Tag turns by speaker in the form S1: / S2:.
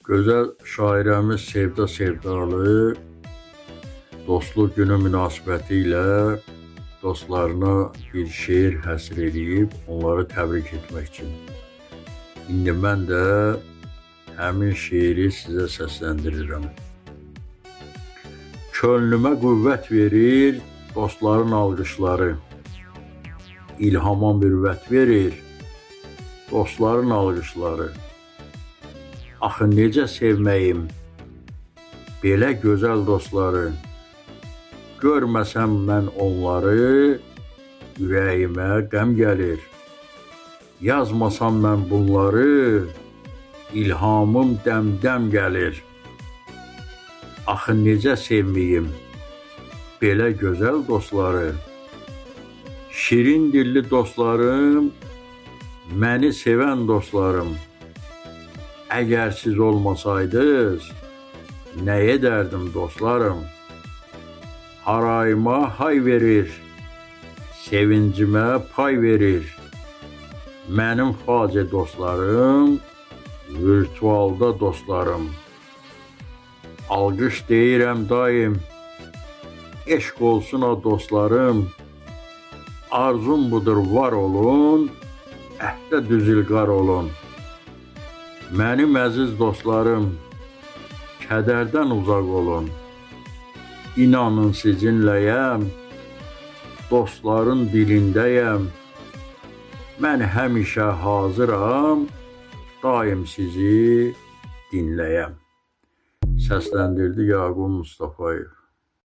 S1: Gözəl şairəmiz Sevda Sevdalı dostluq günü münasibəti ilə dostlarına bir şeir həsr edib, onları təbrik etmək üçün. İndi mən də həmin şeiri sizə səsləndirirəm. Könlümə qüvvət verir dostların alqışları, İlhama mürvət verir dostların alqışları. Axı necə sevməyim belə gözəl dostları, görməsəm mən onları ürəyimə qəm gəlir. Yazmasam mən bunları ilhamım dəmdəm gəlir. Axı necə sevməyim belə gözəl dostları, şirin dilli dostlarım, məni sevən dostlarım. Əgər siz olmasaydınız, nə edərdim dostlarım? Harayıma hay verir, sevincimə pay verir. Mənim facə dostlarım, virtualda dostlarım. Alqış deyirəm daim, eşq olsun o dostlarım. Arzum budur var olun, əhdə düzülqar olun. Mənim əziz dostlarım, kədərdən uzaq olun. İnanın sizinləyəm, dostların dilindəyəm. Mən həmişə hazıram, daim sizi dinləyəm. Səsləndirdi Yaqub Mustafayev.